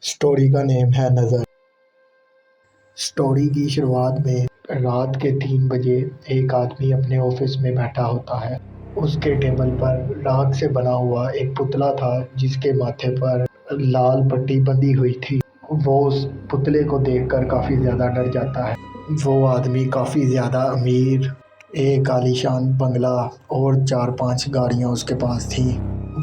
Story का name है नज़र। स्टोरी की शुरुआत में रात के 3 बजे एक आदमी अपने ऑफिस में बैठा होता है। उसके टेबल पर राख से बना हुआ एक पुतला था जिसके माथे पर लाल पट्टी बंधी हुई थी। वो उस पुतले को देखकर काफ़ी ज़्यादा डर जाता है। वो आदमी काफ़ी ज़्यादा अमीर, एक आलीशान बंगला और 4-5 गाड़ियाँ उसके पास थी।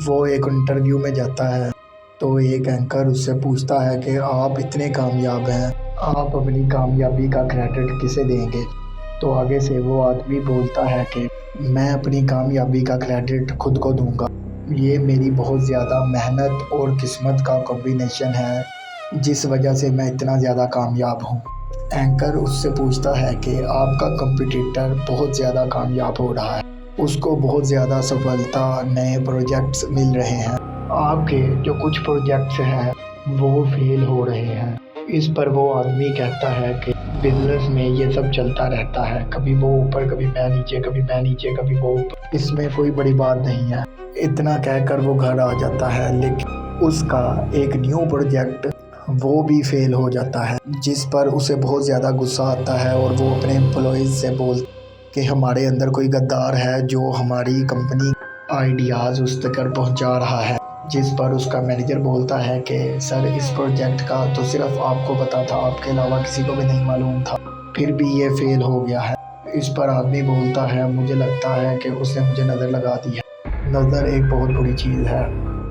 वो एक इंटरव्यू में जाता है तो एक एंकर उससे पूछता है कि आप इतने कामयाब हैं, आप अपनी कामयाबी का क्रेडिट किसे देंगे। तो आगे से वो आदमी बोलता है कि मैं अपनी कामयाबी का क्रेडिट खुद को दूंगा, ये मेरी बहुत ज़्यादा मेहनत और किस्मत का कॉम्बिनेशन है जिस वजह से मैं इतना ज़्यादा कामयाब हूँ। एंकर उससे पूछता है कि आपका कंपटीटर बहुत ज़्यादा कामयाब हो रहा है, उसको बहुत ज़्यादा सफलता, नए प्रोजेक्ट्स मिल रहे हैं, आपके जो कुछ प्रोजेक्ट्स हैं वो फेल हो रहे हैं। इस पर वो आदमी कहता है कि बिजनेस में ये सब चलता रहता है, कभी वो ऊपर, कभी मैं नीचे, कभी मैं नीचे, कभी वो ऊपर, इसमें कोई बड़ी बात नहीं है। इतना कहकर वो घर आ जाता है, लेकिन उसका एक न्यू प्रोजेक्ट वो भी फेल हो जाता है जिस पर उसे बहुत ज़्यादा गुस्सा आता है और वो अपने एम्प्लॉयज़ से बोल कि हमारे अंदर कोई गद्दार है जो हमारी कंपनी आइडियाज़ उस तक पहुंचा रहा है। जिस पर उसका मैनेजर बोलता है कि सर, इस प्रोजेक्ट का तो सिर्फ आपको पता था, आपके अलावा किसी को भी नहीं मालूम था, फिर भी ये फेल हो गया है। इस पर आदमी बोलता है मुझे लगता है कि उसने मुझे नज़र लगा दी है। नज़र एक बहुत बुरी चीज़ है।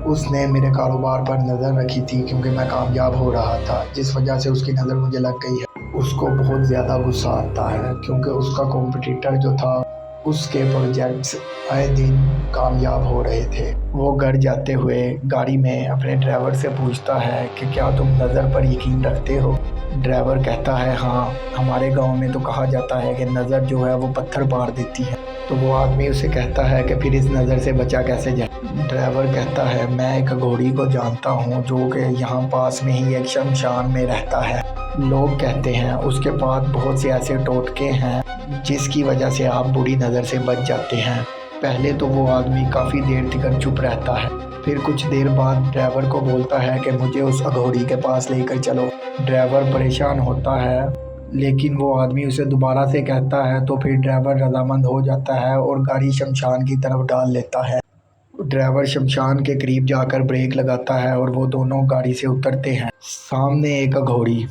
उसने मेरे कारोबार पर नज़र रखी थी क्योंकि मैं कामयाब हो रहा था, जिस वजह से उसकी नज़र मुझे लग गई है। उसको बहुत ज़्यादा गुस्सा आता है क्योंकि उसका कॉम्पिटिटर जो था उसके प्रोजेक्ट्स आए दिन कामयाब हो रहे थे। वो घर जाते हुए गाड़ी में अपने ड्राइवर से पूछता है कि क्या तुम नज़र पर यकीन रखते हो। ड्राइवर कहता है हाँ, हमारे गांव में तो कहा जाता है कि नज़र जो है वो पत्थर मार देती है। तो वो आदमी उसे कहता है कि फिर इस नज़र से बचा कैसे जाए। ड्राइवर कहता है मैं एक घोड़ी को जानता हूँ जो कि यहाँ पास में ही एक शमशान में रहता है। लोग कहते हैं उसके पास बहुत से ऐसे टोटके हैं जिसकी वजह से आप बुरी नज़र से बच जाते हैं। पहले तो वो आदमी काफ़ी देर तक चुप रहता है, फिर कुछ देर बाद ड्राइवर को बोलता है कि मुझे उस अघोरी के पास लेकर चलो। ड्राइवर परेशान होता है, लेकिन वो आदमी उसे दोबारा से कहता है तो फिर ड्राइवर रजामंद हो जाता है और गाड़ी शमशान की तरफ डाल लेता है। ड्राइवर शमशान के करीब जाकर ब्रेक लगाता है और वो दोनों गाड़ी से उतरते हैं। सामने एक अघोरी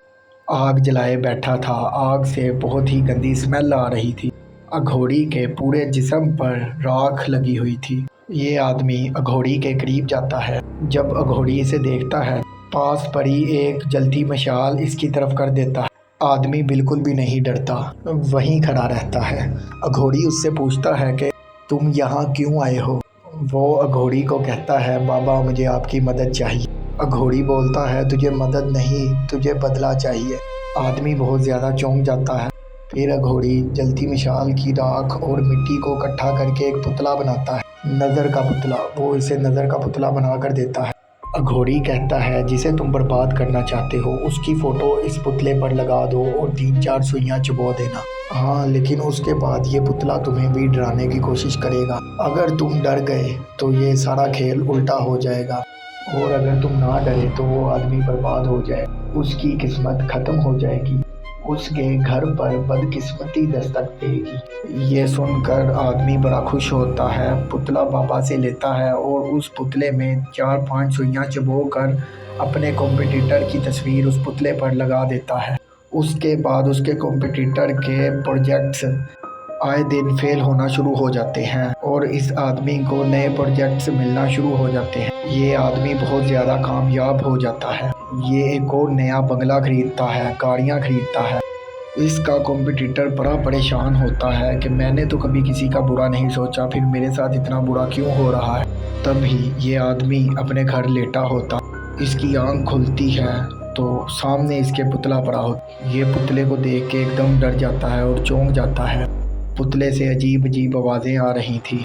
आग जलाए बैठा था। आग से बहुत ही गंदी स्मेल आ रही थी। अघोरी के पूरे जिस्म पर राख लगी हुई थी। ये आदमी अघोरी के करीब जाता है। जब अघोरी इसे देखता है, पास पड़ी एक जलती मशाल इसकी तरफ कर देता है। आदमी बिल्कुल भी नहीं डरता, वहीं खड़ा रहता है। अघोरी उससे पूछता है कि तुम यहाँ क्यों आए हो। वो अघोरी को कहता है बाबा, मुझे आपकी मदद चाहिए। अघोरी बोलता है तुझे मदद नहीं, तुझे बदला चाहिए। आदमी बहुत ज़्यादा चौंक जाता है। फिर अघोरी जलती मशाल की राख और मिट्टी को इकट्ठा करके एक पुतला बनाता है, नज़र का पुतला। वो इसे नज़र का पुतला बना कर देता है। अघोरी कहता है जिसे तुम बर्बाद करना चाहते हो उसकी फ़ोटो इस पुतले पर लगा दो और 3-4 सुइयाँ चुबो देना। हाँ, लेकिन उसके बाद ये पुतला तुम्हें भी डराने की कोशिश करेगा। अगर तुम डर गए तो ये सारा खेल उल्टा हो जाएगा, और अगर तुम ना डरे तो वो आदमी बर्बाद हो जाए, उसकी किस्मत ख़त्म हो जाएगी, उसके घर पर बदकिस्मती दस्तक देगी। ये सुनकर आदमी बड़ा खुश होता है, पुतला बाबा से लेता है और उस पुतले में 4-5 सुइयाँ चबोकर अपने कॉम्पिटिटर की तस्वीर उस पुतले पर लगा देता है। उसके बाद उसके कॉम्पिटिटर के प्रोजेक्ट्स आए दिन फेल होना शुरू हो जाते हैं और इस आदमी को नए प्रोजेक्ट्स मिलना शुरू हो जाते हैं। ये आदमी बहुत ज़्यादा कामयाब हो जाता है। ये एक और नया बंगला खरीदता है, गाड़ियाँ खरीदता है। इसका कॉम्पिटिटर बड़ा परेशान होता है कि मैंने तो कभी किसी का बुरा नहीं सोचा, फिर मेरे साथ इतना बुरा क्यों हो रहा है। तभी ये आदमी अपने घर लेटा होता, इसकी आंख खुलती है तो सामने इसके पुतला पड़ा होता। ये पुतले को देख के एकदम डर जाता है और चौंक जाता है। पुतले से अजीब अजीब आवाज़ें आ रही थी।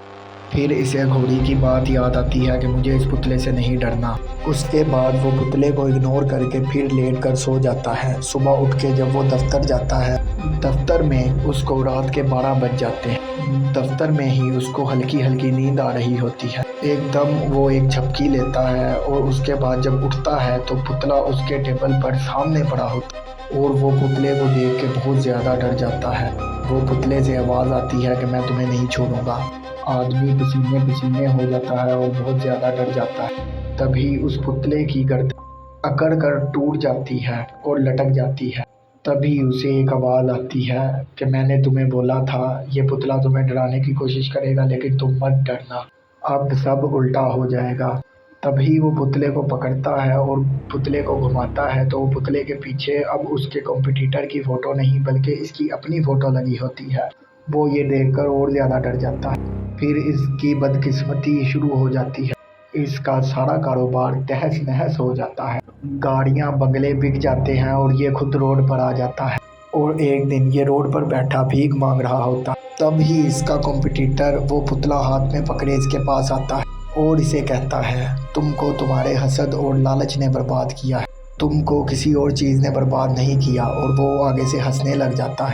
फिर इसे घोड़ी की बात याद आती है कि मुझे इस पुतले से नहीं डरना। उसके बाद वो पुतले को इग्नोर करके फिर लेट कर सो जाता है। सुबह उठ के जब वो दफ्तर जाता है, दफ्तर में उसको रात के 12 बज जाते हैं। دفتر میں ہی اس کو ہلکی ہلکی نیند آ رہی ہوتی ہے۔ ایک دم وہ ایک جھپکی لیتا ہے اور اس کے بعد جب اٹھتا ہے تو پتلا اس کے ٹیبل پر سامنے پڑا ہوتا ہے اور وہ پتلے کو دیکھ کے بہت زیادہ ڈر جاتا ہے۔ وہ پتلے سے آواز آتی ہے کہ میں تمہیں نہیں چھوڑوں گا۔ آدمی پسینے پسینے ہو جاتا ہے اور بہت زیادہ ڈر جاتا ہے۔ تبھی اس پتلے کی گردن اکڑ کر ٹوٹ جاتی ہے اور لٹک جاتی ہے۔ تبھی اسے ایک آواز آتی ہے کہ میں نے تمہیں بولا تھا یہ پتلا تمہیں ڈرانے کی کوشش کرے گا لیکن تم مت ڈرنا، اب سب الٹا ہو جائے گا۔ تبھی وہ پتلے کو پکڑتا ہے اور پتلے کو گھماتا ہے تو وہ پتلے کے پیچھے اب اس کے کمپٹیٹر کی فوٹو نہیں بلکہ اس کی اپنی فوٹو لگی ہوتی ہے۔ وہ یہ دیکھ کر اور زیادہ ڈر جاتا ہے۔ پھر اس کی بدقسمتی شروع ہو جاتی ہے۔ اس کا سارا کاروبار تہس نہس ہو جاتا ہے۔ گاڑیاں بنگلے بک جاتے ہیں اور یہ خود روڈ پر آ جاتا ہے اور ایک دن یہ روڈ پر بیٹھا بھیک مانگ رہا ہوتا ہے۔ تب ہی اس کا کمپٹیٹر وہ پتلا ہاتھ میں پکڑے اس کے پاس آتا ہے اور اسے کہتا ہے تم کو تمہارے حسد اور لالچ نے برباد کیا ہے، تم کو کسی اور چیز نے برباد نہیں کیا، اور وہ آگے سے ہنسنے لگ جاتا ہے۔